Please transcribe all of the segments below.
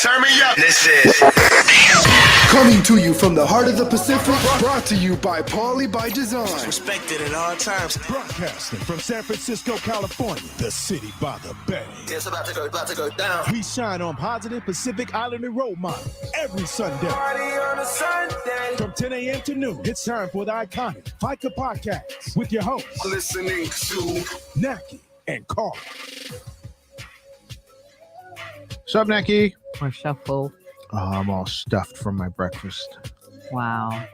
Turn me up. This is coming to you from the heart of the Pacific, brought to you by Paulie by Design. respected at all times. Broadcasting from San Francisco, California, the city by the bay. It's about to go down. We shine on positive Pacific Islander role models every Sunday. Party on a Sunday. From 10 a.m. to noon, it's time for the iconic Faika Broadcast with your hosts, Listening to Naki and Carl. What's up, Naki? Or shuffle. Oh, I'm all stuffed from my breakfast. Wow.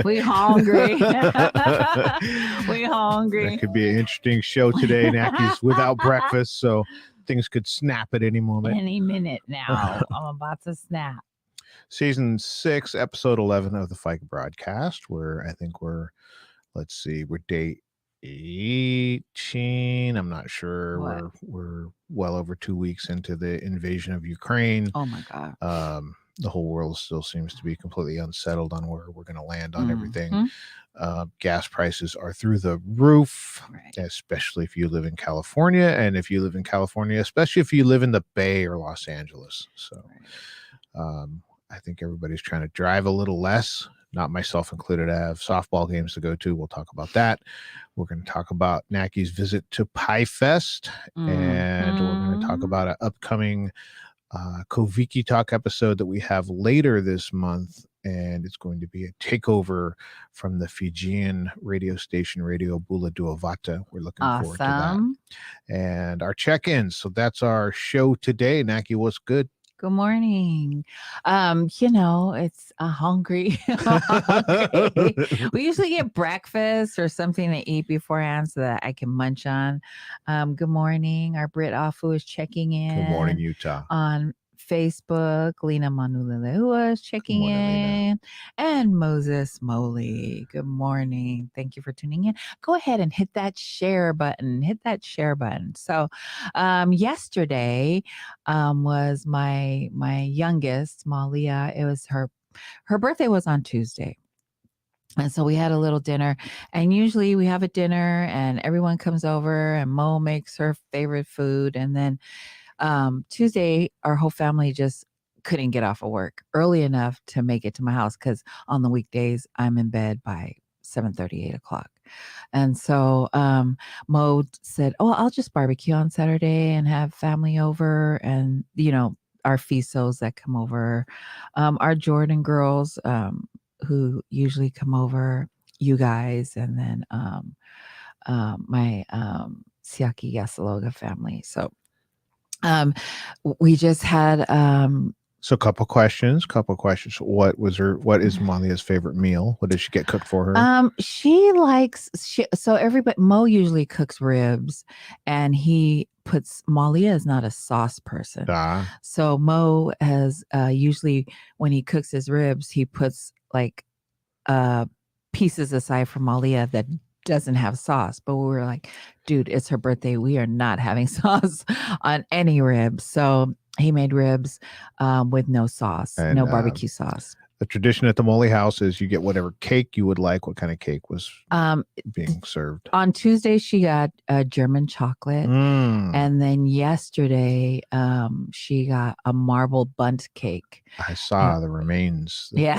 We hungry. We hungry. That could be an interesting show today. Naki's without breakfast, so things could snap at any moment. Any minute now. I'm about to snap. Season 6, episode 11 of the Faika Broadcast, where I think we're day 18. I'm not sure. What? We're well over 2 weeks into the invasion of Ukraine. Oh my God. The whole world still seems to be completely unsettled on where we're going to land on everything. Gas prices are through the roof, Right. especially if you live in California. And if you live in California, especially if you live in the Bay or Los Angeles. So I think everybody's trying to drive a little less, not myself included. I have softball games to go to. We'll talk about that. We're going to talk about Naki's visit to Pie Fest, and we're going to talk about an upcoming Koviki Talk episode that we have later this month, and it's going to be a takeover from the Fijian radio station Radio Bula Duavata. We're looking forward to that. And our check-ins. So that's our show today. Naki, what's good? Good morning. It's a hungry. We usually get breakfast or something to eat beforehand so that I can munch on. Good morning. Our Brit Afu is checking in. Good morning, Utah. On Facebook, Lena Manulelehua is checking morning, in, Lena. and Moses Moley. Good morning. Thank you for tuning in. Go ahead and hit that share button. So, yesterday was my youngest, Malia. It was her birthday was on Tuesday. And so we had a little dinner, and usually we have a dinner and everyone comes over and Mo makes her favorite food. And then Tuesday, our whole family just couldn't get off of work early enough to make it to my house, because on the weekdays I'm in bed by 7:30, 8 o'clock. And so Mo said, "Oh, I'll just barbecue on Saturday and have family over, and our FISOs that come over, our Jordan girls who usually come over, you guys, and then my Siaki Yasaloga family." So we just had So couple questions. What is Malia's favorite meal? What does she get cooked for her? So everybody, Mo usually cooks ribs, and Malia is not a sauce person. So Mo has usually, when he cooks his ribs, he puts like pieces aside for Malia that doesn't have sauce. But we were like, dude, it's her birthday. We are not having sauce on any ribs. So he made ribs with no sauce, no barbecue sauce. The tradition at the Moley house is you get whatever cake you would like. What kind of cake was being served? On Tuesday, she got a German chocolate. And then yesterday, she got a marble bundt cake. I saw the remains. Yeah.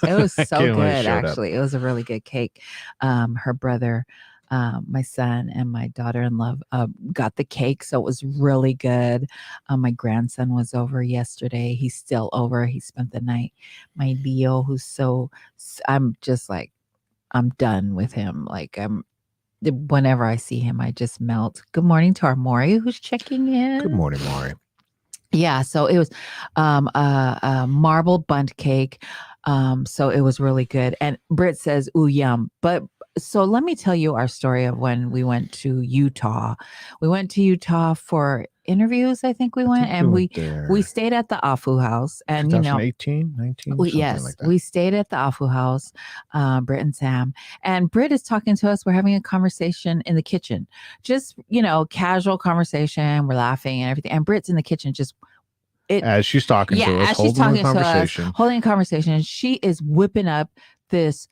It was so good, actually. It was a really good cake. Her brother, my son, and my daughter-in-law got the cake, so it was really good. My grandson was over yesterday. He's still over. He spent the night. My Leo, I'm just like, I'm done with him. Like, whenever I see him, I just melt. Good morning to our Maury, who's checking in. Good morning, Maury. Yeah, so it was a marble bundt cake. So it was really good. And Britt says, ooh, yum. So let me tell you our story of when we went to Utah. We went to Utah for interviews, I think we went, and we stayed at the Afu house. And 2018, 19, yes, like that. We stayed at the Afu house, Britt and Sam. And Britt is talking to us. We're having a conversation in the kitchen. Just, casual conversation. We're laughing and everything. And Britt's in the kitchen as she's talking to us, holding a conversation. She is whipping up this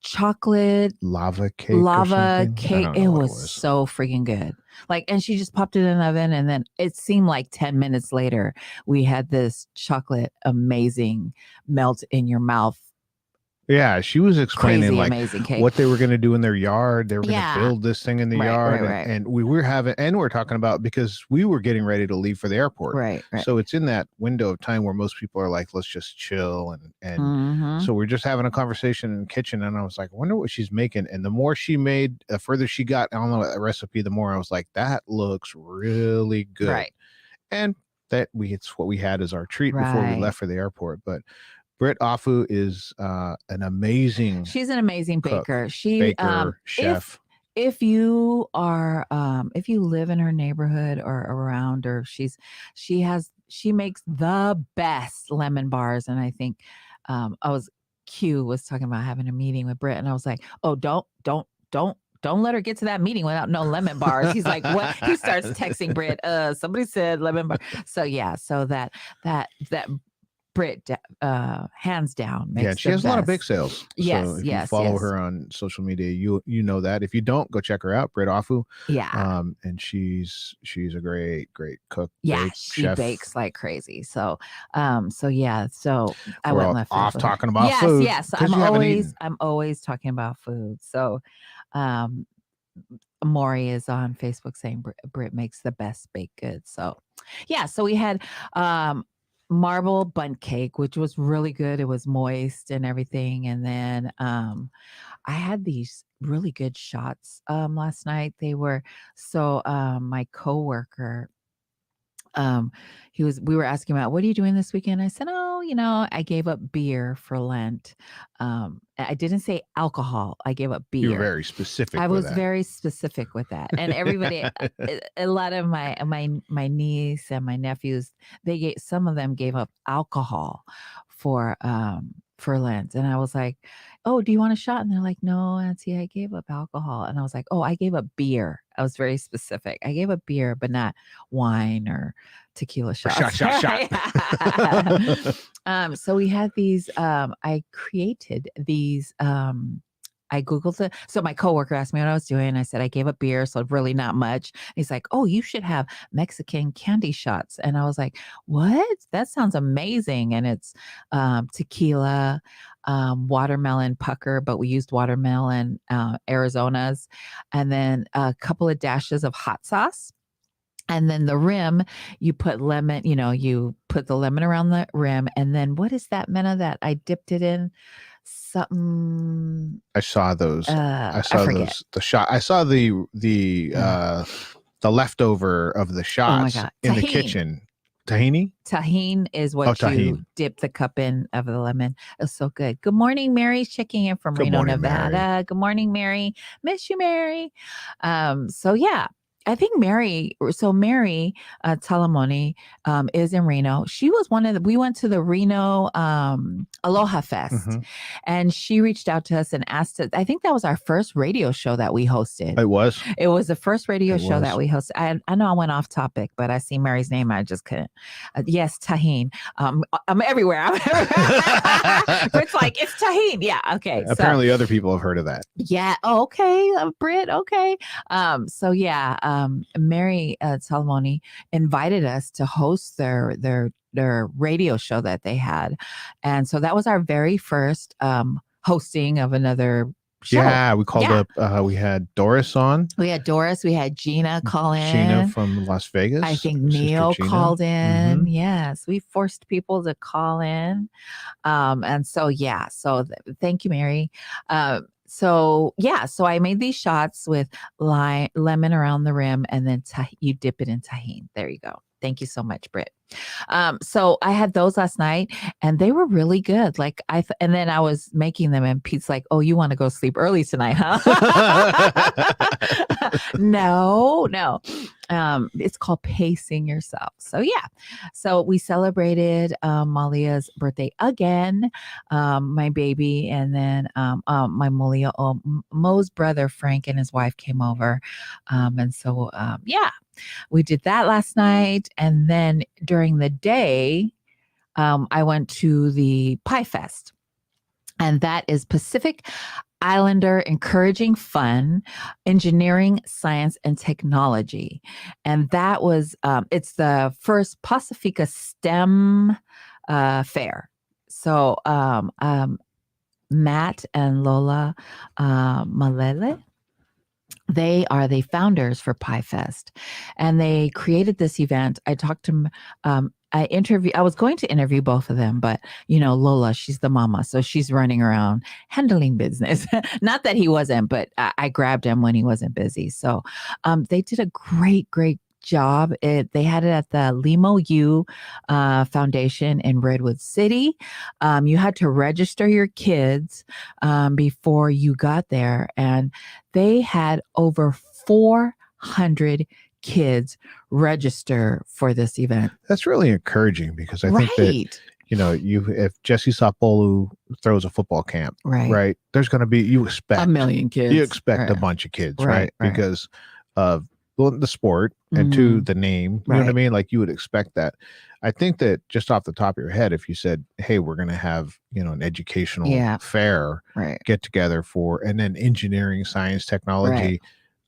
chocolate lava cake. lava or something. I cake. don't know It what was so freaking good. Like, and she just popped it in the oven, and then it seemed like 10 minutes later, we had this chocolate amazing melt in your mouth. Yeah, she was explaining Crazy like amazing cake. what they were going to do in their yard. They were going to Yeah. build this thing in the Right, yard, right, right. and we were having, and we're talking about because we were getting ready to leave for the airport. Right. So it's in that window of time where most people are like, let's just chill, and Mhm. so we're just having a conversation in the kitchen, and I was like, I wonder what she's making. And the more she made, the further she got on the recipe, the more I was like, that looks really good. Right. And it's what we had as our treat before we Right. left for the airport, but. Britt Afu is an amazing She's an amazing cook, baker. She baker, chef. If you are if you live in her neighborhood or around her, she makes the best lemon bars. And I think Q was talking about having a meeting with Britt, and I was like, oh, don't let her get to that meeting without no lemon bars. He's like, what? He starts texting Britt, somebody said lemon bar. So yeah, so that Britt, hands down, makes She the has a lot of best. bake sales. Yes, so if yes, you follow yes. her on social media, you know that. If you don't, go check her out, Britt Afu. Yeah. And she's a great cook. Yeah, great she chef. bakes like crazy. So yeah. So I We're went all left off field with her. talking about Yes, food. yes. 'cause you haven't eaten. I'm always talking about food. So Maury is on Facebook saying Britt makes the best baked goods. So yeah, so we had marble bundt cake, which was really good. It was moist and everything. And then I had these really good shots last night. They were so my coworker, we were asking about, what are you doing this weekend? I said, oh, I gave up beer for Lent. I didn't say alcohol. I gave up beer. You're very specific. I with was that. very specific with that. And everybody, a lot of my niece and my nephews, some of them gave up alcohol for Lent. And I was like, oh, do you want a shot? And they're like, no, Auntie, I gave up alcohol. And I was like, oh, I gave up beer. I was very specific. I gave up beer, but not wine or tequila shots. Shot. So we had these, I created these, I Googled it. So my coworker asked me what I was doing. I said, I gave up beer, so really not much. He's like, oh, you should have Mexican candy shots. And I was like, what? That sounds amazing. And it's tequila, watermelon pucker, but we used watermelon Arizona's, and then a couple of dashes of hot sauce. And then the rim, you put lemon, you put the lemon around the rim. And then what is that, Mena, that I dipped it in? Something. I saw those. I forget. those. The shot. I saw the leftover of the shots in the kitchen. Tahini? Tahine is what you dip the cup in of the lemon. It's so good. Good morning, Mary. Checking in from Reno, Nevada. Mary. Good morning, Mary. Miss you, Mary. So yeah. I think Mary Talamoni is in Reno. She was we went to the Reno Aloha Fest, and she reached out to us and asked us. I think that was our first radio show that we hosted. It was. It was the first radio show that we hosted. I know I went off topic, but I see Mary's name. I just couldn't. Yes, Tahine. I'm everywhere. It's like, it's Tahine. Yeah. Okay. Apparently other people have heard of that. Yeah. Oh, okay. Britt. Okay. So yeah. Mary Talamoni invited us to host their radio show that they had, and so that was our very first hosting of another show. Yeah, we called up. We had Doris on. We had Doris. We had Gina call in. Gina from Las Vegas. I think Neil called in. Yes, we forced people to call in, and so yeah. So thank you, Mary. So I made these shots with lemon around the rim, and then you dip it in tahine. There you go. Thank you so much, Britt. So I had those last night, and they were really good. Like and then I was making them, and Pete's like, "Oh, you want to go sleep early tonight, huh?" No. It's called pacing yourself. So yeah. So we celebrated Malia's birthday again, my baby, and then my Malia, Mo's brother Frank and his wife came over, and so yeah. We did that last night. And then during the day, I went to the Pie Fest. And that is Pacific Islander encouraging fun, engineering, science, and technology. And that was, it's the first Pacifica STEM fair. So Matt and Lola Malele, they are the founders for Pie Fest, and they created this event. I talked to I was going to interview both of them, but Lola, she's the mama, so she's running around handling business. Not that he wasn't, but I grabbed him when he wasn't busy. So they did a great job. They had it at the Limo U Foundation in Redwood City. You had to register your kids before you got there, and they had over 400 kids register for this event. That's really encouraging, because I think that if Jesse Sapolu throws a football camp, right, there's going to be, you expect a million kids. You expect a bunch of kids, right? Because of the sport, and to the name, you know what I mean? Like, you would expect that. I think that just off the top of your head, if you said, hey, we're going to have, an educational fair get together and then engineering, science, technology,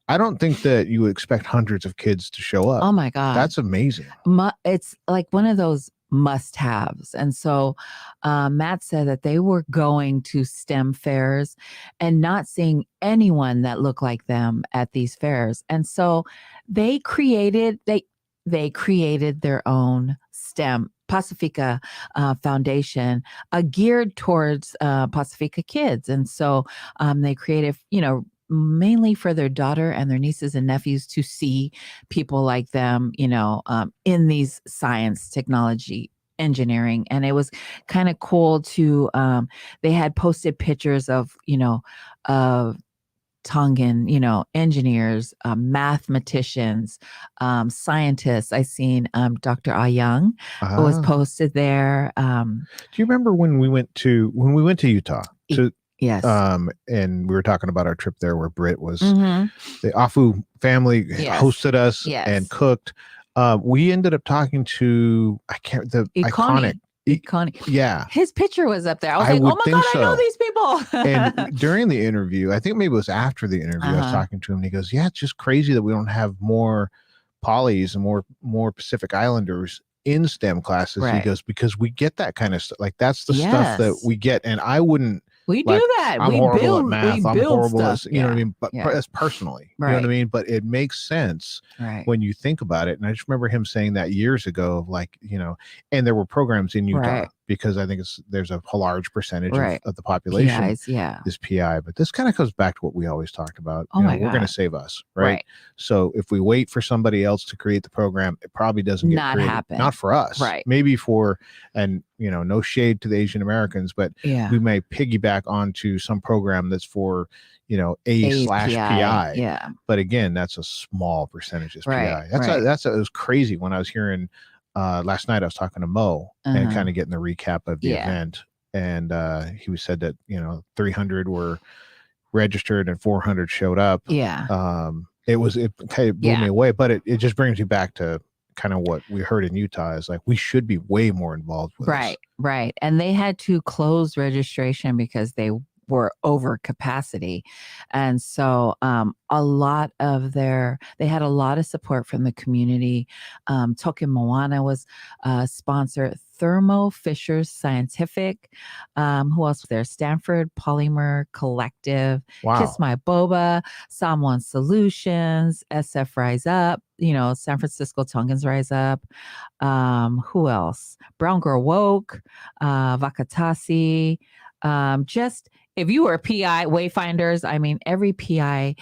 I don't think that you would expect hundreds of kids to show up. Oh my God. That's amazing. It's like one of those must-haves. And so Matt said that they were going to STEM fairs and not seeing anyone that looked like them at these fairs. And so they created their own STEM Pacifica Foundation geared towards Pacifica kids. And so they created, mainly for their daughter and their nieces and nephews to see people like them, in these science, technology, engineering. And it was kind of cool to, they had posted pictures of, of Tongan, engineers, mathematicians, scientists. I seen Dr. Young was posted there. Do you remember when we went to Utah? Yes. And we were talking about our trip there, where Britt was, the Afu family hosted us and cooked. We ended up talking to, iconic. Yeah. His picture was up there. I was like, oh my God, I know these people. And during the interview, I think maybe it was after the interview, I was talking to him, and he goes, yeah, it's just crazy that we don't have more polys and more Pacific Islanders in STEM classes. He goes, because we get that kind of stuff. Like, that's the stuff that we get. And I wouldn't. We do that. I'm horrible at math. I'm horrible stuff. at, you know what I mean? But that's personally, you know what I mean? But it makes sense when you think about it. And I just remember him saying that years ago, of like, and there were programs in Utah, because I think there's a large percentage of the population is PI. But this kind of goes back to what we always talked about. We're going to save us, right? So if we wait for somebody else to create the program, it probably doesn't get created. Happen. Not for us. Right. Maybe for, and no shade to the Asian Americans, but we may piggyback onto some program that's for, A/PI. Yeah. But again, that's a small percentage is PI. It was crazy when I was hearing last night. I was talking to Mo and kind of getting the recap of the event. And he said that, 300 were registered and 400 showed up. Yeah. It kind of blew me away, but it just brings you back to kind of what we heard in Utah, is like, we should be way more involved with this. Right. And they had to close registration because they were over capacity. And so they had a lot of support from the community. Toke Moana was sponsor, Thermo Fisher Scientific. Who else was there? Stanford Polymer Collective, Kiss My Boba, Someone Solutions, SF Rise Up, San Francisco Tongans Rise Up. Who else? Brown Girl Woke, Vakatasi. Just, if you were a PI, Wayfinders, I mean, every PI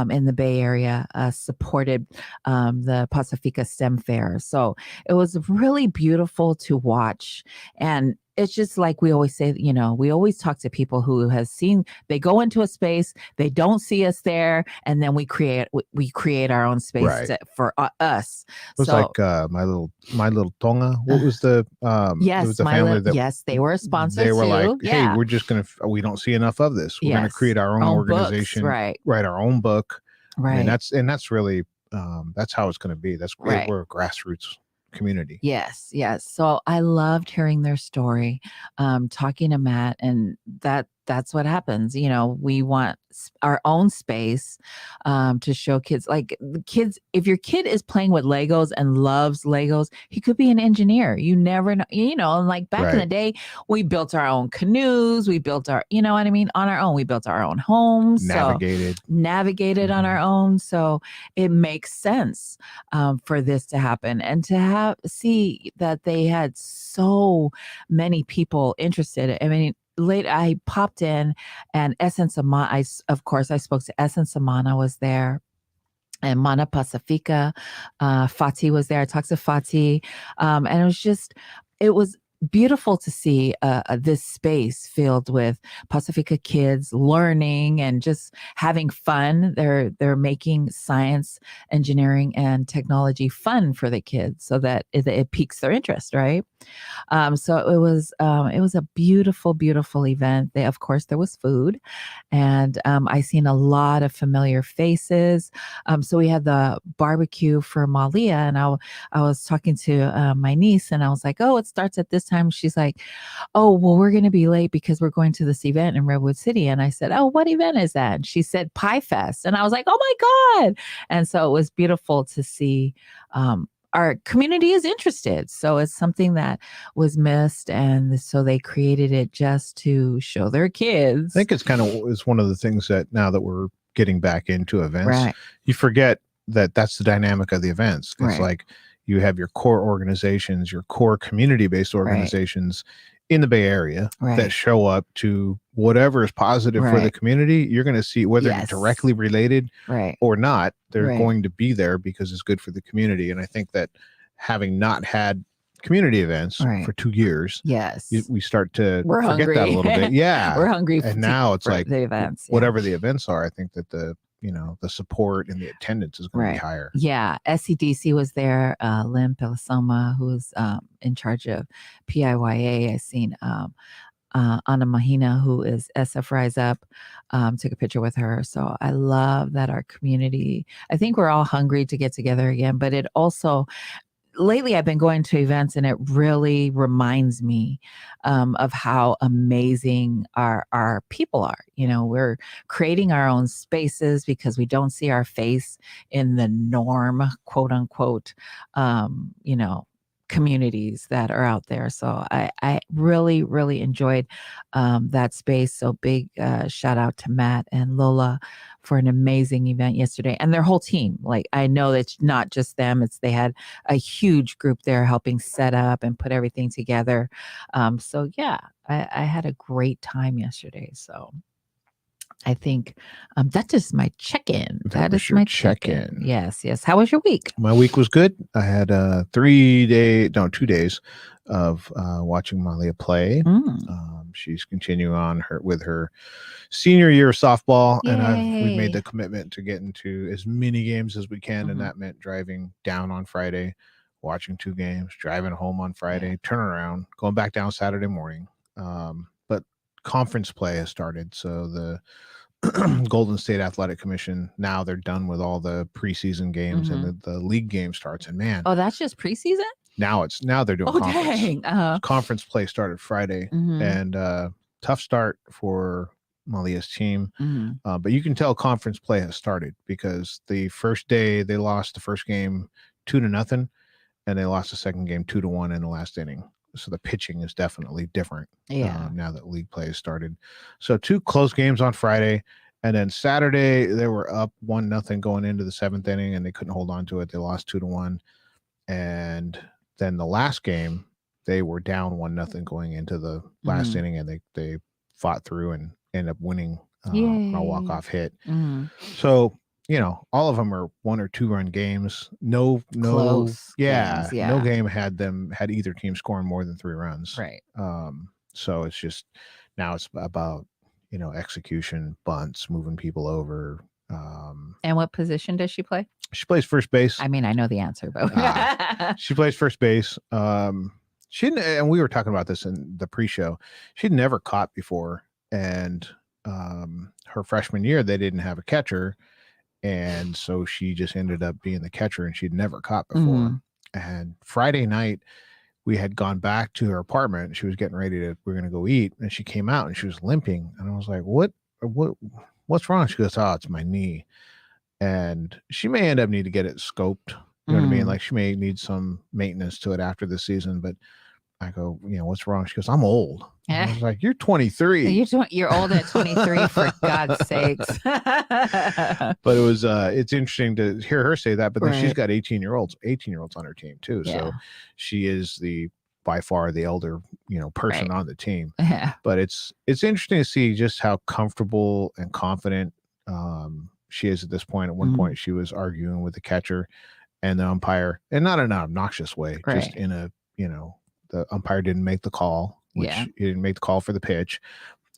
in the Bay Area supported the Pacifica STEM Fair. So it was really beautiful to watch. And it's just like we always say, we always talk to people who have seen, they go into a space, they don't see us there, and then we create our own space for us. It was like my little Tonga. What was the yes, it was the family that yes, they were a sponsor. They were too. like, hey, we're just we don't see enough of this. We're gonna create our own organization, books, write our own book. Right. And that's really that's how it's gonna be. That's great. We're a grassroots community. Yes, yes. So I loved hearing their story, talking to Matt, and that's what happens. We want our own space to show kids. Like the kids, if your kid is playing with Legos and loves Legos, he could be an engineer. You never know. And like back in the Right. day, we built our own canoes. We built our, you know what I mean, on our own. We built our own homes. Navigated on our own. So it makes sense for this to happen, and to see that they had so many people interested. I mean, late I popped in, and Essence Amana, of course I spoke to Essence Amana, was there, and Mana Pacifica, Fati was there. I talked to Fati, and it was beautiful to see this space filled with Pacifica kids learning and just having fun. They're making science, engineering, and technology fun for the kids, so that it piques their interest, right? So it was a beautiful, beautiful event. Of course, there was food, and I seen a lot of familiar faces. So we had the barbecue for Malia, and I was talking to my niece, and I was like, "Oh, it starts at this time." She's like, "Oh, well, we're going to be late because we're going to this event in Redwood City." And I said, "Oh, what event is that?" And she said, "Pie Fest." And I was like, "Oh my God!" And so it was beautiful to see. Our community is interested. So it's something that was missed. And so they created it just to show their kids. I think it's one of the things that now that we're getting back into events, Right. you forget that that's the dynamic of the events. It's Right. like you have your core organizations, your core community-based organizations in the Bay Area that show up to whatever is positive for the community. You're going to see whether it's directly related or not, they're going to be there because it's good for the community. And I think that having not had community events for 2 years, we start to We're forget hungry. that a little bit. Yeah. We're hungry. And now it's like the events, whatever the events are, I think that the support and the attendance is going to be higher. Yeah. SCDC was there. Lynn Pelasoma, who's in charge of PIYA. I seen Anna Mahina, who is SF Rise Up, took a picture with her. So I love that our community, I think we're all hungry to get together again, but it also, lately I've been going to events, and it really reminds me of how amazing our people are. We're creating our own spaces because we don't see our face in the norm, quote unquote, communities that are out there. So I really, really enjoyed that space. So big shout out to Matt and Lola for an amazing event yesterday, and their whole team. Like, I know it's not just them, they had a huge group there helping set up and put everything together. So yeah, I had a great time yesterday. So I think that's just my check-in. That is my check-in. Yes. How was your week? My week was good. I had 2 days of watching Malia play. She's continuing on with her senior year of softball. Yay. And we've made the commitment to get into as many games as we can. And that meant driving down on Friday, watching 2 games, driving home on Friday, turning around, going back down Saturday morning. But conference play has started. So the Golden State Athletic Commission, now they're done with all the preseason games, and the league game starts. And man, that's just preseason? Now they're doing conference. Dang. Conference play started Friday, and tough start for Malia's team. But you can tell conference play has started because the first day they lost the first game 2-0, and they lost the second game 2-1 in the last inning. So the pitching is definitely different now that league play has started. So 2 close games on Friday, and then Saturday they were up 1-0 going into the 7th inning, and they couldn't hold on to it. They lost 2-1, and then the last game they were down 1-0 going into the last inning, and they fought through and ended up winning on a walk-off hit. So all of them are 1 or 2 run games. No Close games, no game had either team scoring more than 3 runs. Right. So it's just now it's about execution, bunts, moving people over. And what position does she play? She plays first base. I mean, I know the answer, but she plays first base. She didn't, and we were talking about this in the pre-show. She'd never caught before, and her freshman year they didn't have a catcher. And so she just ended up being the catcher, and she'd never caught before. And Friday night, we had gone back to her apartment. She was getting ready to, we are going to go eat. And she came out and she was limping. And I was like, what's wrong? She goes, oh, it's my knee. And she may end up needing to get it scoped. You know what I mean? Like she may need some maintenance to it after the season, but I go, what's wrong? She goes, I'm old. I was like, you're 23. You're old at 23, for God's sakes. But it was, it's interesting to hear her say that, but then she's got 18-year-olds on her team too. Yeah. So she is by far the elder, person on the team. Yeah. But it's interesting to see just how comfortable and confident she is at this point. At one point, she was arguing with the catcher and the umpire, and not in an obnoxious way, just in a, the umpire didn't make the call, which he didn't make the call for the pitch.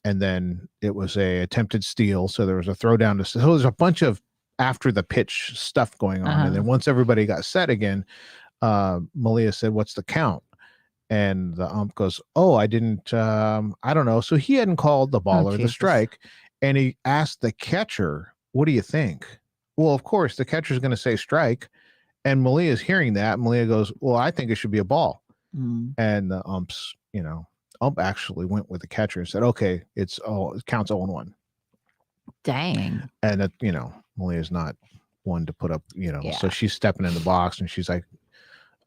And then it was a attempted steal. So there was a throw down so there's a bunch of after the pitch stuff going on. And then once everybody got set again, Malia said, what's the count? And the ump goes, oh, I didn't, I don't know. So he hadn't called the ball or the strike. And he asked the catcher, what do you think? Well, of course, the catcher's going to say strike. And Malia's hearing that. Malia goes, well, I think it should be a ball. And the umps, ump actually went with the catcher and said, okay, it counts 0-1. Dang. And that, Malia's not one to put up, so she's stepping in the box and she's like,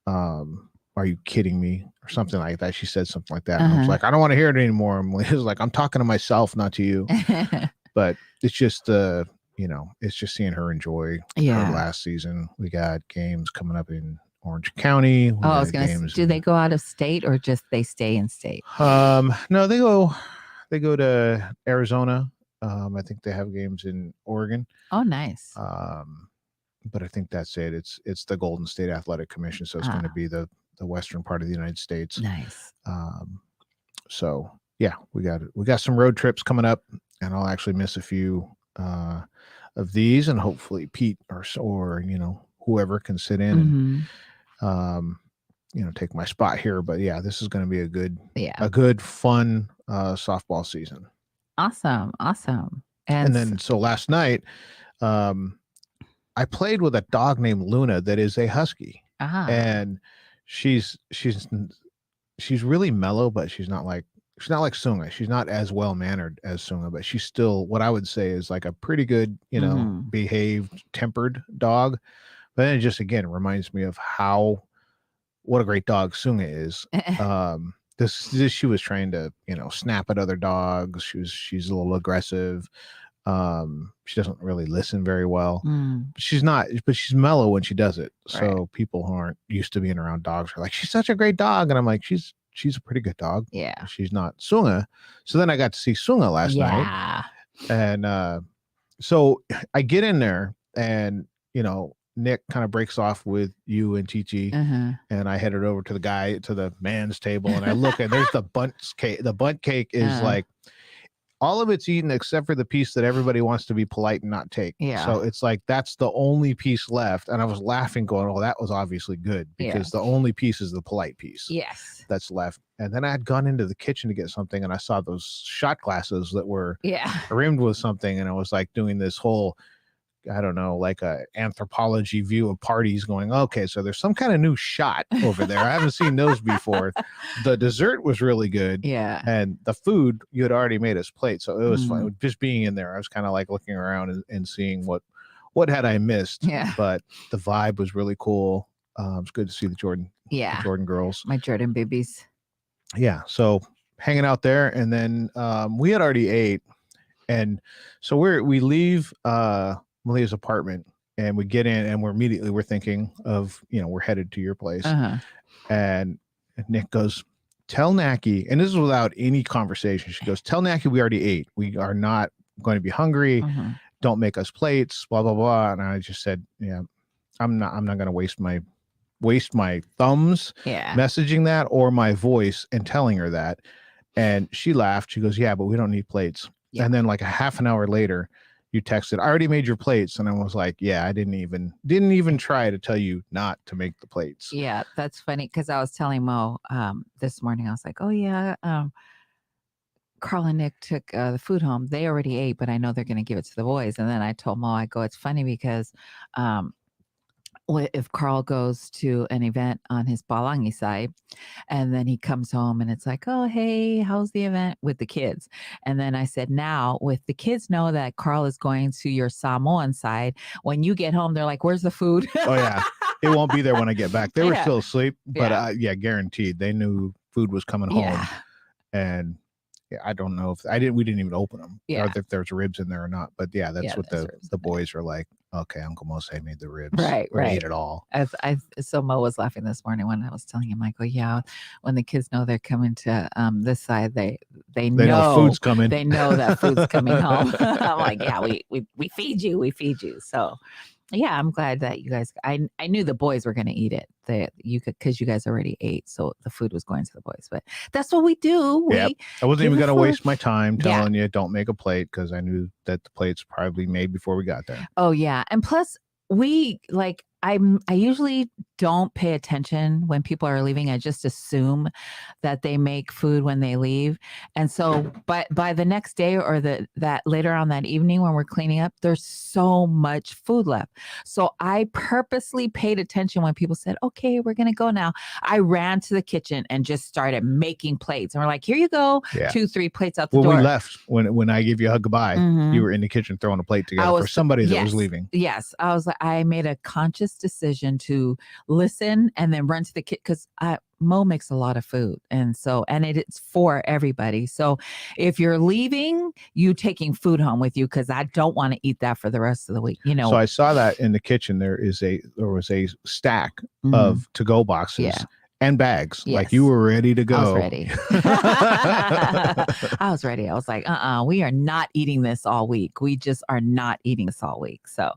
are you kidding me? Or something like that. She said something like that. And I was like, I don't want to hear it anymore. And Malia's like, I'm talking to myself, not to you. But it's just, it's just seeing her enjoy her last season. We got games coming up in Orange County. I was going to say, do they go out of state or just they stay in state? No, they go to Arizona. I think they have games in Oregon. Oh, nice. But I think that's it. It's the Golden State Athletic Commission. So it's going to be the western part of the United States. Nice. So yeah, we got some road trips coming up, and I'll actually miss a few of these, and hopefully Pete or whoever can sit in and take my spot here. But yeah, this is going to be a good fun softball season. Awesome. And then so last night I played with a dog named Luna that is a husky. And she's really mellow, but she's not like Sunga. She's not as well mannered as Sunga, but she's still what I would say is like a pretty good, behaved, tempered dog. But then it just again reminds me of what a great dog Sunga is. This she was trying to, snap at other dogs. She's a little aggressive. She doesn't really listen very well. She's she's mellow when she does it. So people who aren't used to being around dogs are like, she's such a great dog. And I'm like, she's a pretty good dog. Yeah. She's not Sunga. So then I got to see Sunga last night. And so I get in there and, Nick kind of breaks off with you and Chichi, and I headed over to the man's table, and I look and there's the bundt cake. The bundt cake is like all of it's eaten except for the piece that everybody wants to be polite and not take. Yeah. So it's like that's the only piece left. And I was laughing, going, "Oh, that was obviously good because the only piece is the polite piece. Yes. That's left." And then I had gone into the kitchen to get something, and I saw those shot glasses that were rimmed with something, and I was like doing this whole, I don't know, like a anthropology view of parties going, okay, so there's some kind of new shot over there. I haven't seen those before. The dessert was really good. Yeah. And the food, you had already made us plate. So it was fun. Just being in there, I was kind of like looking around and seeing what had I missed. Yeah. But the vibe was really cool. It's good to see the Jordan girls. My Jordan babies. Yeah. So hanging out there. And then we had already ate. And so we leave Malia's apartment and we get in and we're thinking of, we're headed to your place. And Nick goes, tell Naki, and this is without any conversation. She goes, tell Naki we already ate. We are not going to be hungry. Don't make us plates, blah, blah, blah. And I just said, yeah, I'm not going to waste my thumbs messaging that or my voice and telling her that. And she laughed. She goes, yeah, but we don't need plates. And then like a half an hour later, you texted, I already made your plates. And I was like, yeah, I didn't even try to tell you not to make the plates. Yeah, that's funny. Cause I was telling Mo this morning, I was like, oh yeah, Carl and Nick took the food home. They already ate, but I know they're going to give it to the boys. And then I told Mo, I go, it's funny because if Carl goes to an event on his Palangi side and then he comes home and it's like, oh, hey, how's the event with the kids? And then I said, now with the kids know that Carl is going to your Samoan side, when you get home, they're like, where's the food? Oh, yeah. It won't be there when I get back. They were Yeah. still asleep, but Yeah. guaranteed. They knew food was coming home. Yeah. And I don't know if we didn't even open them. Yeah. Or if there's ribs in there or not. But yeah, that's what there's ribs the in there. boys were like. Okay, Uncle Mose made the ribs. Right, We right. ate it all. So Mo was laughing this morning when I was telling him, Michael, yeah, when the kids know they're coming to this side, they know food's coming. They know that food's coming home. I'm like, yeah, we feed you, So yeah, I'm glad that you guys. I knew the boys were going to eat it. Because you guys already ate, so the food was going to the boys. But that's what we do. Yep. I wasn't even going to waste my time Yeah. telling you don't make a plate because I knew that the plate's probably made before we got there. Oh yeah, and plus I usually don't pay attention when people are leaving. I just assume that they make food when they leave. And so by the next day or that later on that evening when we're cleaning up, there's so much food left. So I purposely paid attention when people said, okay, we're going to go now. I ran to the kitchen and just started making plates. And we're like, here you go. Yeah. 2-3 plates out the door. Well, we left when I gave you a goodbye. Mhm. You were in the kitchen throwing a plate together for somebody that was leaving. Yes. I made a conscious decision to listen and then run to the kitchen because Mo makes a lot of food. And it's for everybody. So if you're leaving, you taking food home with you because I don't want to eat that for the rest of the week. You know. So I saw that in the kitchen. There was a stack of to-go boxes. Yeah. And bags. Yes. Like you were ready to go. I was ready. I was ready. I was like, we are not eating this all week. We just are not eating this all week. So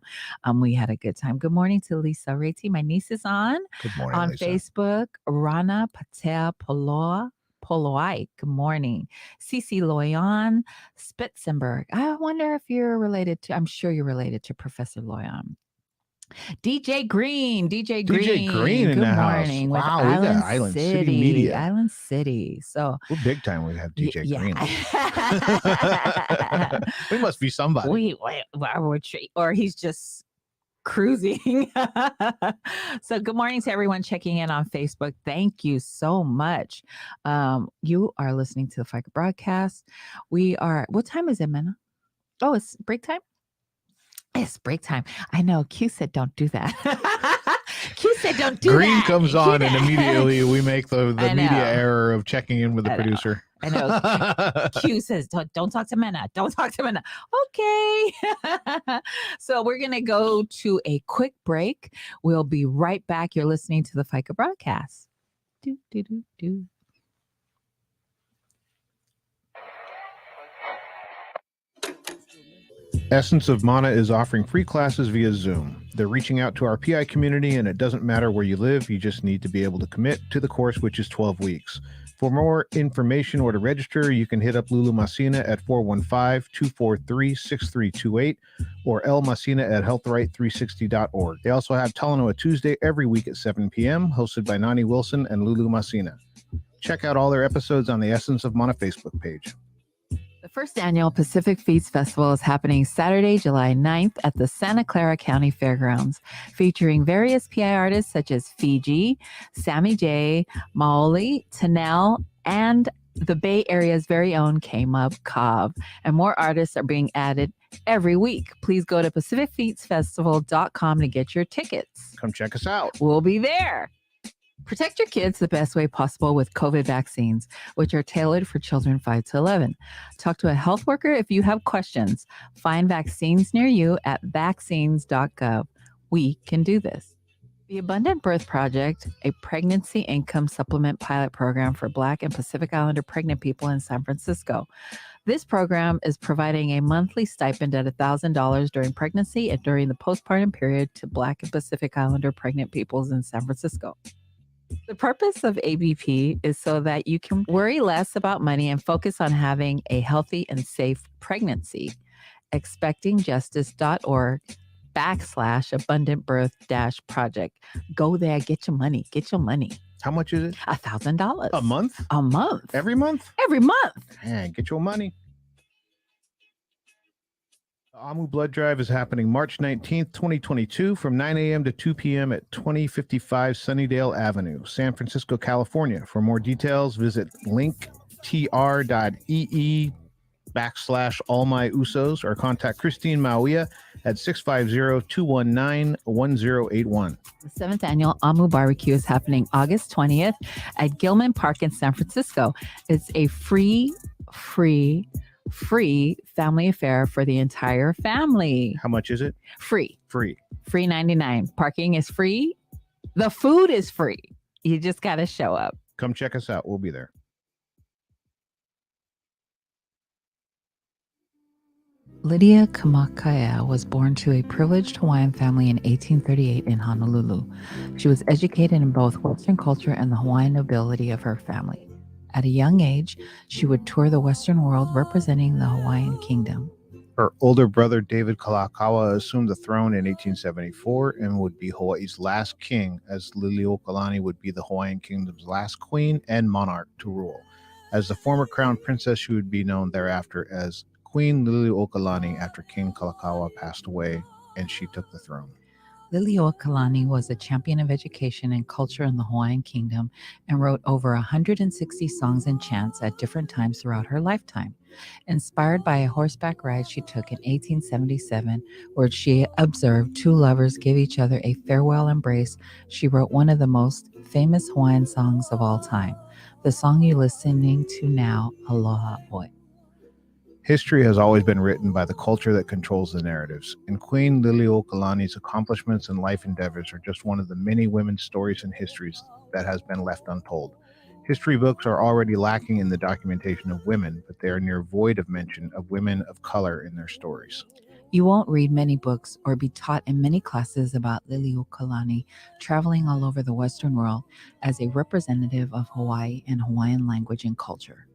we had a good time. Good morning to Lisa Reti. My niece is on. Good morning, on Lisa. Facebook. Rana Patel Poloai. Good morning. Cece Loyan Spitzenberg. I wonder if you're related to, I'm sure you're related to Professor Loyan. DJ Green in Good the morning. house. Wow, we got Island City Media. Island City. So we're big time. We have DJ yeah. Green. We must be somebody. Or he's just cruising. So good morning to everyone checking in on Facebook. Thank you so much. You are listening to the Faika Broadcast. What time is it, Mena? Oh, it's break time? It's break time. I know. Q said don't do that. Q said don't do Green that. comes on and immediately we make the media error of checking in with the producer. I know. Q says don't talk to Mena. Don't talk to Mena. Okay. So we're going to go to a quick break. We'll be right back. You're listening to the Faika Broadcast. Do, do, do, do. Essence of Mana is offering free classes via Zoom. They're reaching out to our PI community, and it doesn't matter where you live. You just need to be able to commit to the course, which is 12 weeks. For more information or to register, you can hit up Lulu Masina at 415-243-6328 or El Masina at healthright360.org. They also have Talanoa Tuesday every week at 7 p.m., hosted by Nani Wilson and Lulu Masina. Check out all their episodes on the Essence of Mana Facebook page. The first annual Pacific Feast Festival is happening Saturday, July 9th at the Santa Clara County Fairgrounds, featuring various PI artists such as Fiji, Sammy J, Maoli, Tanel, and the Bay Area's very own Came-Up Cobb. And more artists are being added every week. Please go to PacificFeastFestival.com to get your tickets. Come check us out. We'll be there. Protect your kids the best way possible with COVID vaccines, which are tailored for children 5 to 11. Talk to a health worker if you have questions. Find vaccines near you at vaccines.gov. We can do this. The Abundant Birth Project, a pregnancy income supplement pilot program for Black and Pacific Islander pregnant people in San Francisco. This program is providing a monthly stipend at $1,000 during pregnancy and during the postpartum period to Black and Pacific Islander pregnant peoples in San Francisco. The purpose of ABP is so that you can worry less about money and focus on having a healthy and safe pregnancy. expectingjustice.org/abundantbirth-project. Go there, get your money. How much is it? $1,000. A month? A month. Every month? Every month. Man, get your money. Amu Blood Drive is happening March 19th, 2022 from 9 a.m. to 2 p.m. at 2055 Sunnydale Avenue, San Francisco, California. For more details, visit linktr.ee/allmyusos or contact Christine Malia at 650-219-1081. The 7th annual Amu Barbecue is happening August 20th at Gilman Park in San Francisco. It's a free family affair for the entire family. How much is it? Free. Free. Free 99. Parking is free. The food is free. You just got to show up. Come check us out. We'll be there. Lydia Kamakaya was born to a privileged Hawaiian family in 1838 in Honolulu. She was educated in both Western culture and the Hawaiian nobility of her family. At a young age, she would tour the Western world representing the Hawaiian kingdom. Her older brother, David Kalakaua, assumed the throne in 1874 and would be Hawaii's last king, as Liliuokalani would be the Hawaiian kingdom's last queen and monarch to rule. As the former crown princess, she would be known thereafter as Queen Liliuokalani after King Kalakaua passed away and she took the throne. Liliuokalani was a champion of education and culture in the Hawaiian kingdom and wrote over 160 songs and chants at different times throughout her lifetime. Inspired by a horseback ride she took in 1877, where she observed two lovers give each other a farewell embrace, she wrote one of the most famous Hawaiian songs of all time. The song you're listening to now, Aloha Oi. History has always been written by the culture that controls the narratives, and Queen Liliuokalani's accomplishments and life endeavors are just one of the many women's stories and histories that has been left untold. History books are already lacking in the documentation of women, but they are near void of mention of women of color in their stories. You won't read many books or be taught in many classes about Liliuokalani traveling all over the Western world as a representative of Hawaii and Hawaiian language and culture.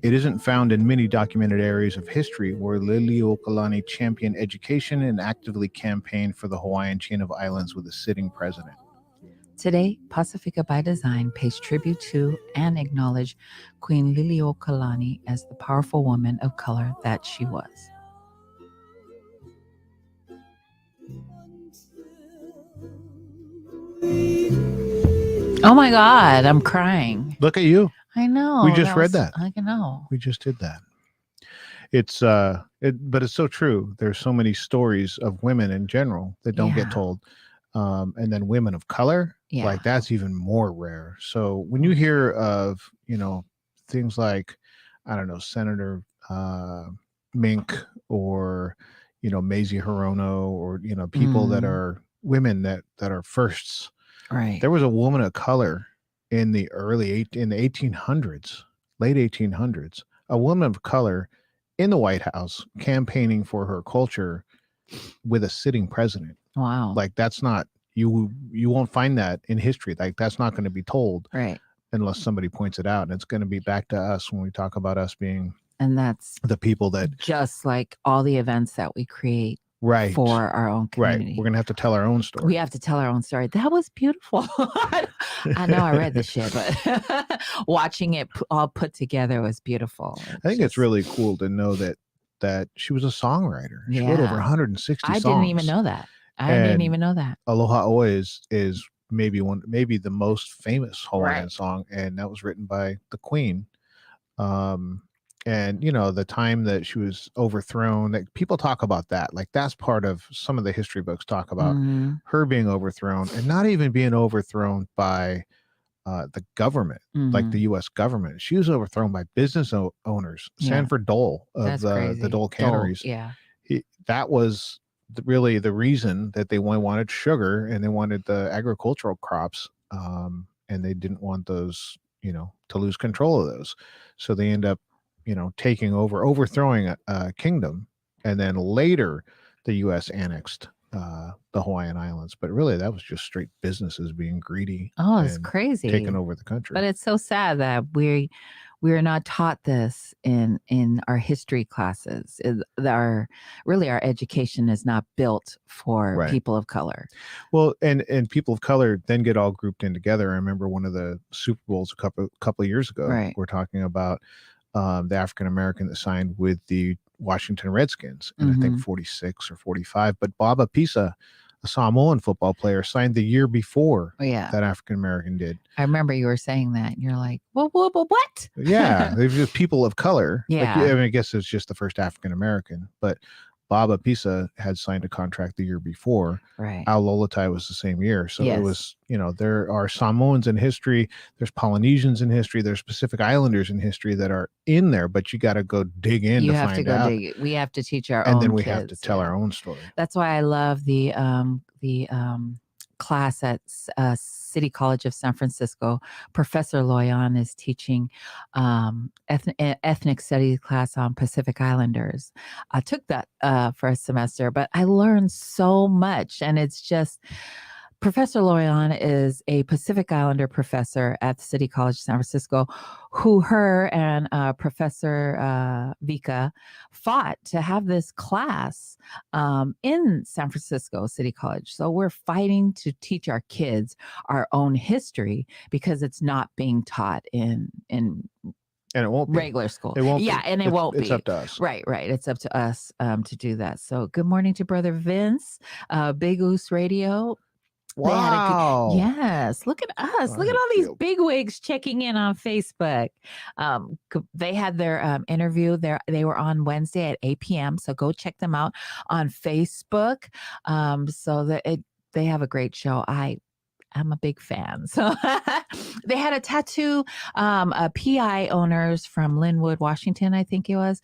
It isn't found in many documented areas of history where Liliuokalani championed education and actively campaigned for the Hawaiian chain of islands with a sitting president. Today, Pacifica by Design pays tribute to and acknowledge Queen Liliuokalani as the powerful woman of color that she was. Oh my God, I'm crying. Look at you. I know. We just read that. I know. We just did that. It's but it's so true. There's so many stories of women in general that don't get told. And then women of color, like that's even more rare. So when you hear of, things like, I don't know, Senator Mink or, Mazie Hirono or, people that are women that are firsts. Right. There was a woman of color in the in the 1800s, late 1800s, a woman of color in the White House campaigning for her culture with a sitting president. Wow. Like that's not, you won't find that in history. Like that's not going to be told, right, unless somebody points it out. And it's going to be back to us when we talk about us being, and that's the people that just like all the events that we create right for our own community. Right. We're going to have to tell our own story. We have to tell our own story. That was beautiful. I know I read the shit, but watching it all put together was beautiful. I think it's really cool to know that she was a songwriter. She wrote over 160 songs. I didn't even know that. Didn't even know that. Aloha Oi is maybe the most famous Hawaiian song, and that was written by the Queen. And the time that she was overthrown, that people talk about that, like that's part of some of the history books talk about her being overthrown, and not even being overthrown by the government, like the U.S. government. She was overthrown by business owners. Sanford Dole of the Dole Canneries. That was really the reason that they wanted sugar and they wanted the agricultural crops, and they didn't want those, to lose control of those. So they end up, taking over, overthrowing a kingdom, and then later the U.S. annexed the Hawaiian Islands. But really, that was just straight businesses being greedy. Oh, it's crazy, taking over the country. But it's so sad that we are not taught this in our history classes. Our education is not built for people of color. Well, and people of color then get all grouped in together. I remember one of the Super Bowls a couple of years ago. We're talking about the African American that signed with the Washington Redskins, and I think Mhm. 46 or 45. But Bob Apisa, a Samoan football player, signed the year before Oh, yeah. that African American did. I remember you were saying that. And you're like, what? Yeah, they're just people of color. Like, Yeah. I mean, I guess it's just the first African American, but Bob Apisa had signed a contract the year before. Right. Al Lolatai was the same year. So Yes. it was, there are Samoans in history, there's Polynesians in history, there's Pacific Islanders in history that are in there, but you got to go dig in You to have to find go out. dig it. We have to teach our own And then we kids. have to tell our own story. That's why I love the class at City College of San Francisco. Professor Loyan is teaching ethnic studies class on Pacific Islanders. I took that for a semester, but I learned so much, and it's just. Professor Loyan is a Pacific Islander professor at the City College of San Francisco, who her and Professor Vika fought to have this class in San Francisco City College. So we're fighting to teach our kids our own history because it's not being taught in And it won't be. regular school. It won't Yeah, be. and it won't be. It's up to us. Right. It's up to us to do that. So good morning to Brother Vince, Big Goose Radio. Wow. Yes. Look at us. Look at all these big wigs checking in on Facebook. They had their interview there. They were on Wednesday at 8 p.m. So go check them out on Facebook. So that they have a great show. I'm a big fan. So they had a tattoo, PI owners from Linwood, Washington, I think it was.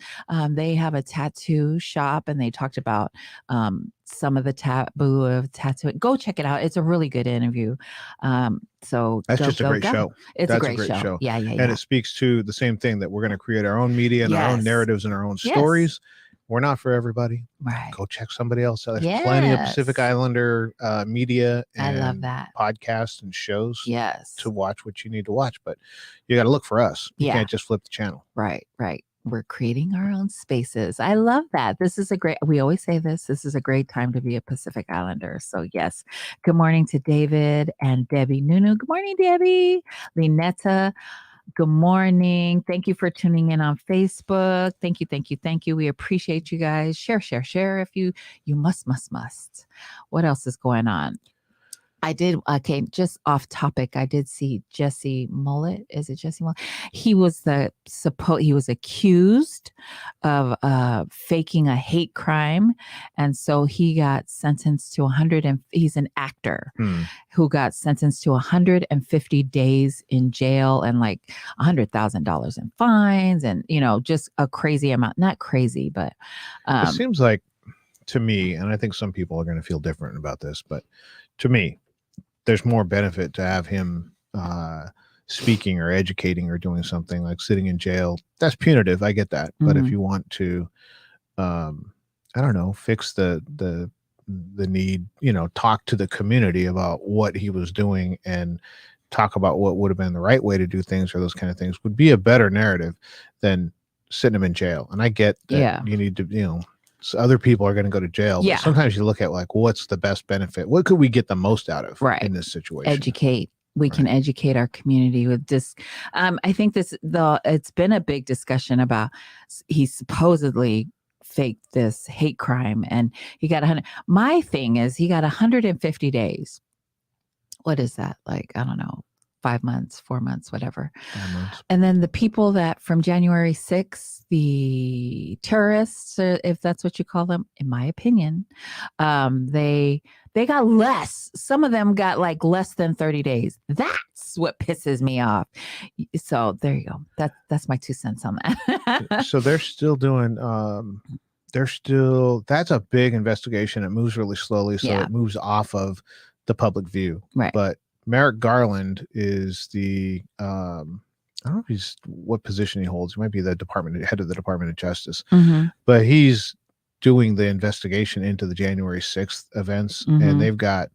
They have a tattoo shop, and they talked about some of the taboo of tattooing. Go check it out. It's a really good interview. So that's just a great show. It's that's a great show. Yeah. And it speaks to the same thing that we're going to create our own media and our own narratives and our own stories. We're not for everybody. Right. Go check somebody else out. There's plenty of Pacific Islander media and I love that. podcasts and shows to watch what you need to watch. But you got to look for us. You can't just flip the channel. Right. We're creating our own spaces. I love that. We always say this is a great time to be a Pacific Islander. So yes, good morning to David and Debbie Nunu. Good morning, Debbie. Linetta. Good morning. Thank you for tuning in on Facebook. Thank you. We appreciate you guys. Share if you must. What else is going on? Just off topic, I did see Jesse Mullet. Is it Jesse Mullet? He was accused of faking a hate crime. And so he got sentenced to he's an actor who got sentenced to 150 days in jail and like $100,000 in fines and, just a crazy amount. Not crazy, but it seems like to me, and I think some people are going to feel different about this, but to me, there's more benefit to have him speaking or educating or doing something like sitting in jail. That's punitive. I get that. But if you want to, I don't know, fix the need, talk to the community about what he was doing and talk about what would have been the right way to do things or those kind of things would be a better narrative than sitting him in jail. And I get that you need to, so other people are going to go to jail. But sometimes you look at like, what's the best benefit? What could we get the most out of in this situation? Educate. We can educate our community with this. I think it's been a big discussion about he supposedly faked this hate crime and he got 100. My thing is he got 150 days. What is that? Like, I don't know. 5 months, 4 months, whatever. 5 months. And then the people that from January 6th, the terrorists, if that's what you call them, in my opinion, they got less. Some of them got like less than 30 days. That's what pisses me off. So there you go. That's my 2 cents on that. So they're still doing, that's a big investigation. It moves really slowly. So it moves off of the public view. Right. But Merrick Garland is the I don't know what position he holds. He might be the head of the Department of Justice, but he's doing the investigation into the January 6th events, and they've got,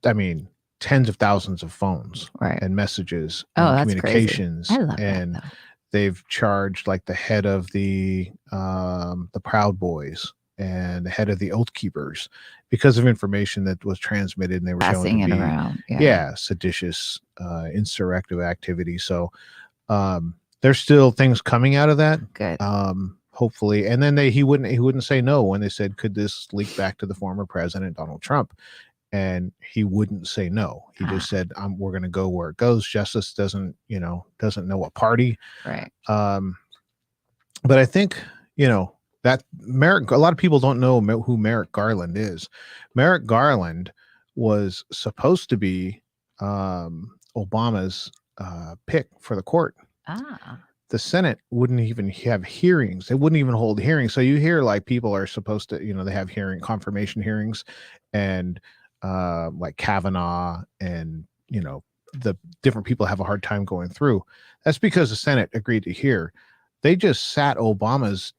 tens of thousands of phones and messages and communications. Crazy. I love and that, though. They've charged like the head of the Proud Boys and the head of the Oath Keepers because of information that was transmitted and they were passing shown to it be around. Seditious, insurrective activity. So there's still things coming out of that. Good. hopefully, and then he wouldn't say no when they said, could this leak back to the former president Donald Trump? And he wouldn't say no. He just said, we're going to go where it goes. Justice doesn't know a party. Right. But I think, that a lot of people don't know who Merrick Garland is. Merrick Garland was supposed to be Obama's pick for the court. The Senate wouldn't even have hearings. They wouldn't even hold hearings. So you hear like people are supposed to, they have confirmation hearings, and like Kavanaugh and, the different people have a hard time going through. That's because the Senate agreed to hear. They just sat Obama's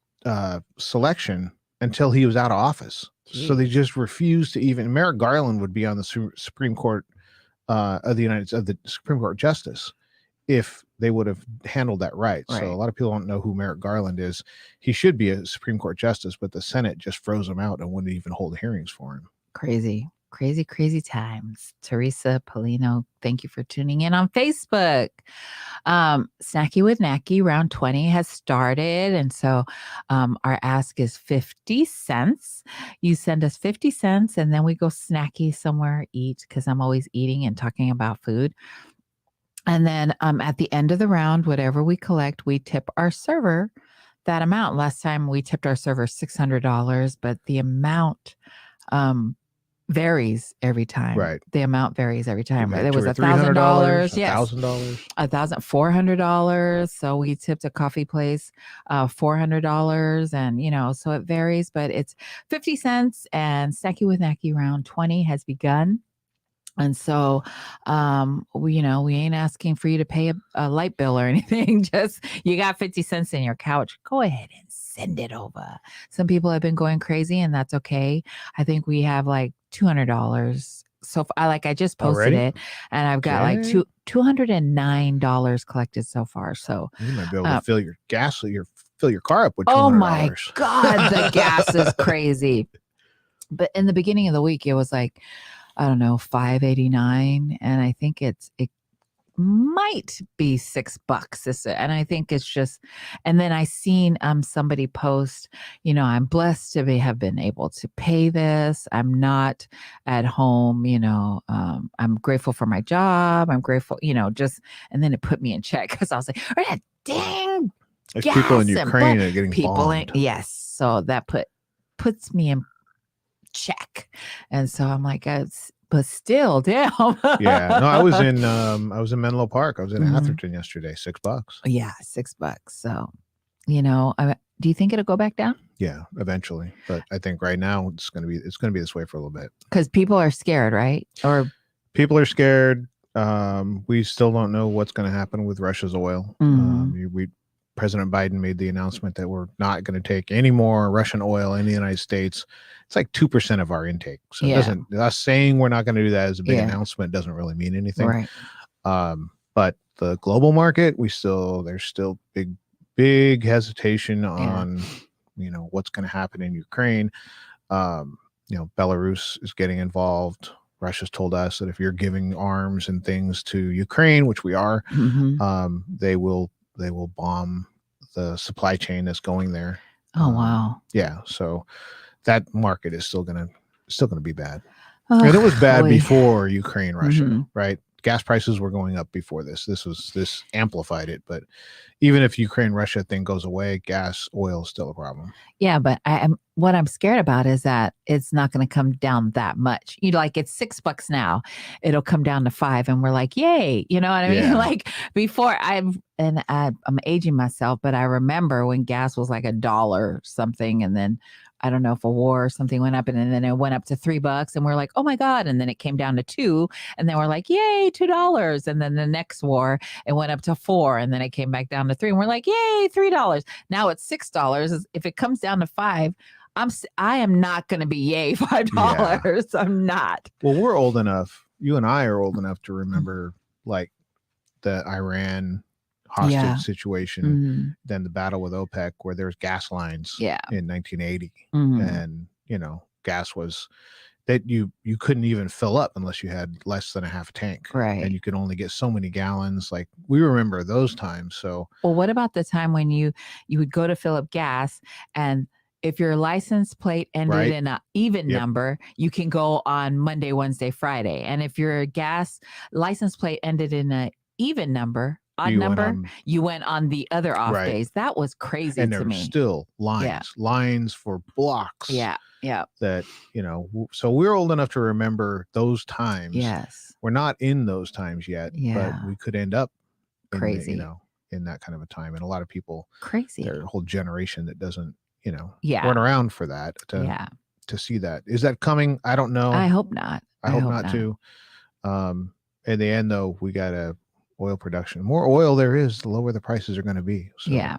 selection until he was out of office. Jeez. So they just refused to even. Merrick Garland would be on the Supreme Court of the Supreme Court Justice if they would have handled that right. So a lot of people don't know who Merrick Garland is. He should be a Supreme Court Justice, but the Senate just froze him out and wouldn't even hold hearings for him. Crazy times. Teresa Polino, thank you for tuning in on Facebook. Snacky with Nacky round 20 has started. And so our ask is 50 cents. You send us 50 cents and then we go snacky somewhere, eat, because I'm always eating and talking about food. And then at the end of the round, whatever we collect, we tip our server that amount. Last time we tipped our server $600, but the amount varies every time. Right. The amount varies every time. There There was $1,000, yes, $1,000, $400. So we tipped a coffee place $400, and so it varies, but it's 50 cents. And Snacky with Nacky round 20 has begun. And so, we ain't asking for you to pay a light bill or anything. Just you got 50 cents in your couch. Go ahead and send it over. Some people have been going crazy, and that's okay. I think we have like $200. So I just posted Already? it, and I've got like $209 collected so far. So you might be able to fill your fill your car up with $200. Oh my God, the gas is crazy. But in the beginning of the week, it was like, I don't know, $5.89, and I think it might be $6. And I think it's just, and then I seen somebody post, I'm blessed to have been able to pay this. I'm not at home, I'm grateful for my job. I'm grateful, and then it put me in check because I was like, oh, dang. There's people in Ukraine that are getting bombed. Yes. So that puts me in check. And so I'm like, but still, damn. Yeah. No, I was in Menlo Park. I was in Atherton yesterday. $6. Yeah, $6. So, do you think it'll go back down? Yeah, eventually. But I think right now it's gonna be this way for a little bit. Because people are scared, right? Or people are scared. We still don't know what's going to happen with Russia's oil. President Biden made the announcement that we're not going to take any more Russian oil in the United States. It's like 2% of our intake. So it doesn't, us saying we're not going to do that as a big announcement doesn't really mean anything. Right. But the global market, there's still big hesitation on, what's going to happen in Ukraine. Belarus is getting involved. Russia's told us that if you're giving arms and things to Ukraine, which we are, they will bomb the supply chain that's going there. Oh, wow. Yeah. So that market is still gonna be bad. And it was bad before Ukraine, Russia, right? Gas prices were going up before this. This amplified it. But even if Ukraine, Russia thing goes away, oil is still a problem. Yeah, but what I'm scared about is that it's not going to come down that much. It's $6 now. It'll come down to $5, and we're like, yay! You know what I mean? Yeah. Like before, I'm aging myself, but I remember when gas was like $1 something, and then I don't know if a war or something went up, and then it went up to $3, and we're like, oh my God. And then it came down to $2, and then we're like, yay, $2. And then the next war, it went up to $4, and then it came back down to $3, and we're like, yay, $3. Now it's $6. If it comes down to $5, I am not going to be yay $5. Yeah. I'm not. Well, we're old enough. You and I are old enough to remember like the Iran hostage situation, then the battle with OPEC where there's gas lines in 1980. And, gas was that you couldn't even fill up unless you had less than a half tank. Right. And you could only get so many gallons. Like we remember those times. So Well, what about the time when you would go to fill up gas, and if your license plate ended Right. in an even Yep. number, you can go on Monday, Wednesday, Friday. And if your gas license plate ended in an even number, odd you went number, on- you went on the other off Right. days. That was crazy and to there were me. still lines for blocks. Yeah. Yeah. That, so we're old enough to remember those times. Yes. We're not in those times yet, Yeah. but we could end up in Crazy. in that kind of a time. And a lot of people, Crazy. their whole generation that doesn't, Yeah. weren't around for that to see that. Is that coming? I don't know. I hope not. I hope not too. In the end though, we got a oil production. The more oil there is, the lower the prices are going to be. So. Yeah.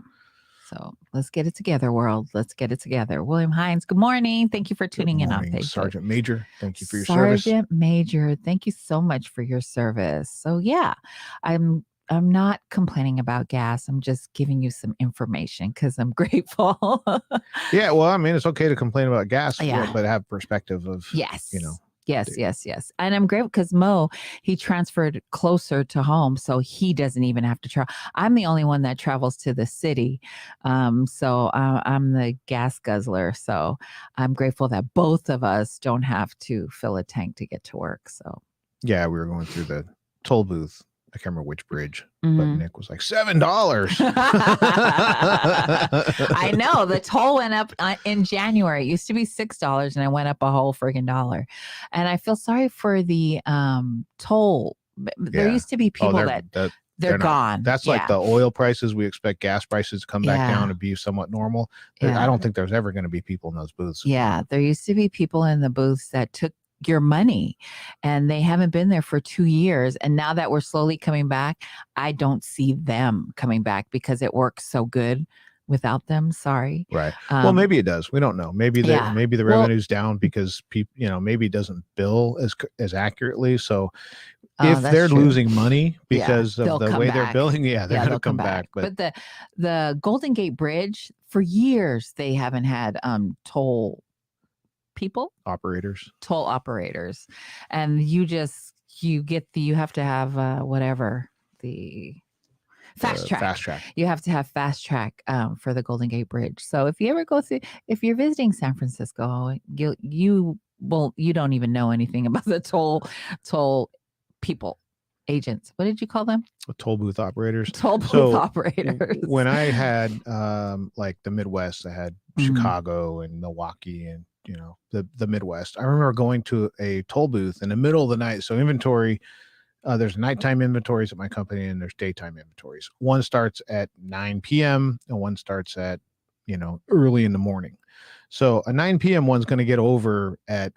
So let's get it together, world. Let's get it together. William Hines, good morning. Thank you for tuning in on Facebook. Sergeant Major, thank you for your service. Sergeant Major, thank you so much for your service. So yeah, I'm not complaining about gas. I'm just giving you some information because I'm grateful. Yeah, well, I mean, it's okay to complain about gas, Yeah. but have perspective of Yes. Dude. Yes. And I'm grateful because Mo, he transferred closer to home, so he doesn't even have to travel. I'm the only one that travels to the city. So I'm the gas guzzler. So I'm grateful that both of us don't have to fill a tank to get to work. So Yeah, we were going through the toll booth. I can't remember which bridge, but Mhm. Nick was like $7. I know the toll went up in January. It used to be $6, and I went up a whole friggin' $1. And I feel sorry for the toll. There Yeah. used to be people they're not. gone. That's like the oil prices. We expect gas prices to come back Yeah. down and be somewhat normal. Yeah. I don't think there's ever going to be people in those booths. Yeah, there used to be people in the booths that took your money, and they haven't been there for 2 years. And now that we're slowly coming back, I don't see them coming back because it works so good without them. Sorry. Right. Well, maybe it does. We don't know. Maybe maybe the revenue's down because people, maybe it doesn't bill as accurately. So if that's they're true. losing money because they'll of the come way back. they're billing, they're going to they'll come back. But the Golden Gate Bridge, for years, they haven't had toll operators, and you have to have the fast track. You have to have fast track for the Golden Gate Bridge. So if you ever if you're visiting San Francisco, you don't even know anything about the toll people, agents. What did you call them? Toll booth operators. Toll booth operators. When I had like the Midwest, I had Mhm. Chicago and Milwaukee and the Midwest. I remember going to a toll booth in the middle of the night. So inventory, there's nighttime inventories at my company and there's daytime inventories. One starts at 9 p.m. and one starts at early in the morning. So a 9 p.m. one's going to get over at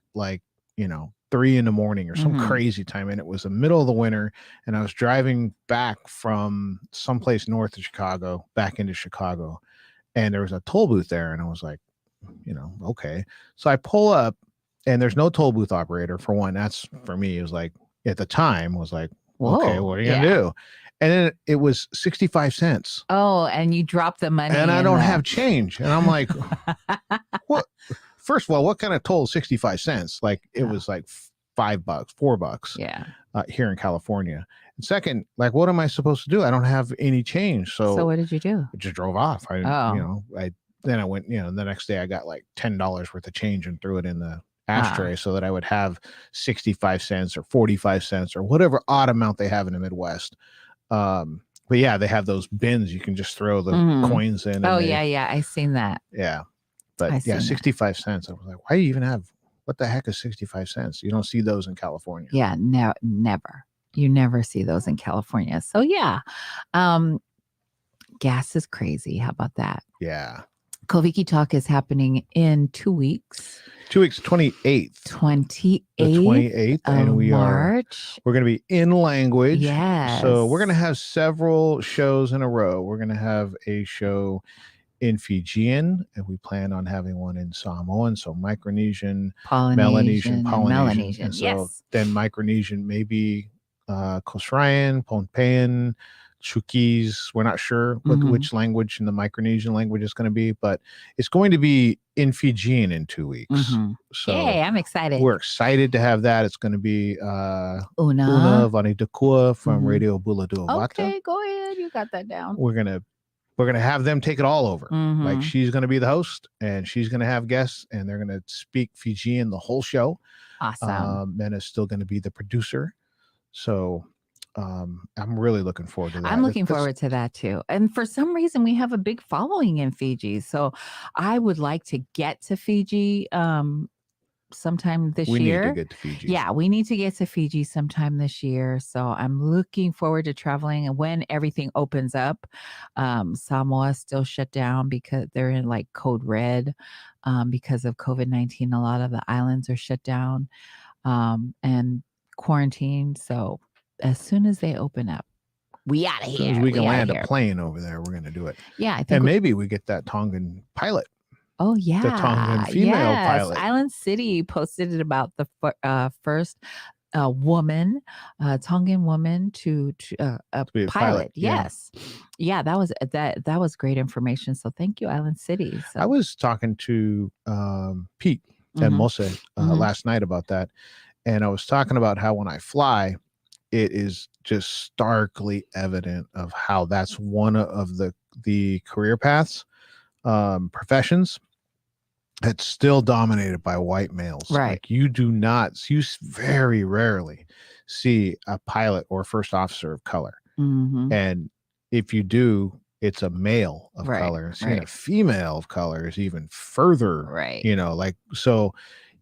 3 in the morning or some Mhm. crazy time. And it was the middle of the winter. And I was driving back from someplace north of Chicago back into Chicago. And there was a toll booth there. And I was like, okay. So I pull up and there's no toll booth operator for one. That's for me. It was like, at the time was like, okay, Whoa, what are you going to do? And then it was 65 cents. Oh, and you drop the money. And I don't have change. And I'm like, what? First of all, what kind of toll is 65 cents? Like it was like $5, $4. Yeah. Here in California. And second, like, what am I supposed to do? I don't have any change. So what did you do? I just drove off. Then I went, the next day I got like $10 worth of change and threw it in the ashtray so that I would have 65 cents or 45 cents or whatever odd amount they have in the Midwest. But yeah, they have those bins you can just throw the coins in. Oh, yeah. I seen that. Yeah. But yeah, 65 cents. I was like, why do you even have, what the heck is 65 cents? You don't see those in California. Yeah, never. You never see those in California. So yeah, gas is crazy. How about that? Yeah. Koviki Talk is happening in 2 weeks. 2 weeks, 28th. 28th. The 28th. And we're going to be in language. Yes. So we're going to have several shows in a row. We're going to have a show in Fijian, and we plan on having one in Samoan, so Micronesian, Melanesian, Polynesian. And so then Micronesian, maybe Kosrayan, Pohnpeian, Portuguese. We're not sure Mhm. which language in the Micronesian language is going to be, but it's going to be in Fijian in 2 weeks. Mhm. So Yay, I'm excited. we're excited to have that. It's going to be Una Una. Vanidakua from Mhm. Radio Buladua Vata. Okay, go ahead. You got that down. We're gonna have them take it all over. Like, Mhm. she's gonna be the host, and she's gonna have guests, and they're gonna speak Fijian the whole show. Awesome. And is still gonna be the producer. So I'm really looking forward to that. I'm looking forward to that too. And for some reason, we have a big following in Fiji. So I would like to get to Fiji sometime this We year. need to get to Fiji. Yeah, we need to get to Fiji sometime this year. So I'm looking forward to traveling. And when everything opens up, Samoa still shut down because they're in like code red because of COVID-19. A lot of the islands are shut down and quarantined. So as soon as they open up, we out of As here. soon as we can outta land here. a plane over there, we're gonna do it. Yeah, I think. And maybe we get that Tongan pilot. Oh yeah, the Tongan female pilot. Island City posted it about the first woman, Tongan woman to be a pilot, yeah. Yes, yeah, that was great information. So thank you, Island City. So. I was talking to Pete and Mhm. Mose last night about that, and I was talking about how when I fly, it is just starkly evident of how that's one of the career paths, professions, that's still dominated by white males. Right. Like, you very rarely see a pilot or first officer of color. Mhm. And if you do, it's a male of Right, color. Seeing a right. female of color is even further, Right. like, so,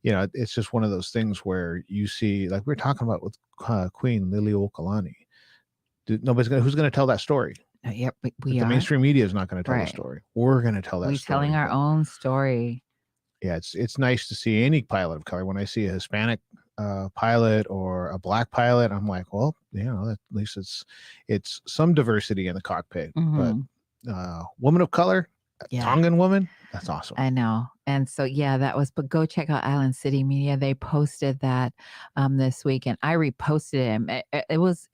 it's just one of those things where you see, like we were talking about with Queen Liliuokalani. Who's going to tell that story? Yep, we The are. mainstream media is not going to tell Right. the story. We're going to tell that We're story. telling our but- own story. Yeah, it's nice to see any pilot of color. When I see a Hispanic pilot or a black pilot, I'm like, well, at least it's some diversity in the cockpit. Mhm. But woman of color, Yeah. Tongan woman, that's awesome. I know. And so, yeah, but go check out Island City Media. They posted that this week, and I reposted it. It was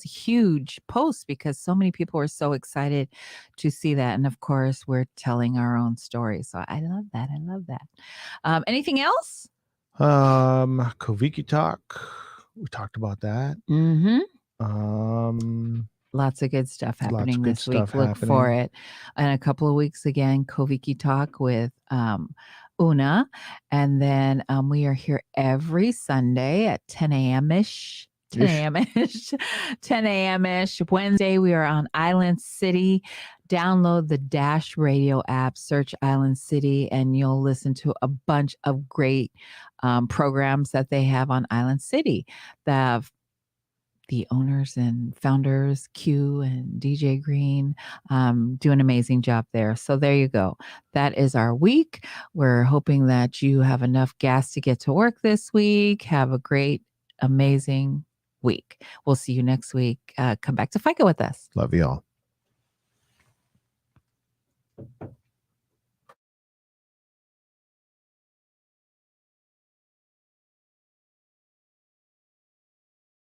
a huge post because so many people were so excited to see that. And of course, we're telling our own story. So I love that. I love that. Anything else? Koviki talk. We talked about that. Mm-hmm. Lots of good stuff happening this week. Look for it. In a couple of weeks again, Koviki Talk with Una. And then we are here every Sunday at 10 a.m.-ish. 10 a.m.-ish. 10 a.m.-ish. Wednesday, we are on Island City. Download the Dash Radio app, search Island City, and you'll listen to a bunch of great programs that they have on Island City. The owners and founders, Q and DJ Green, do an amazing job there. So there you go. That is our week. We're hoping that you have enough gas to get to work this week. Have a great, amazing week. We'll see you next week. Come back to FICA with us. Love y'all.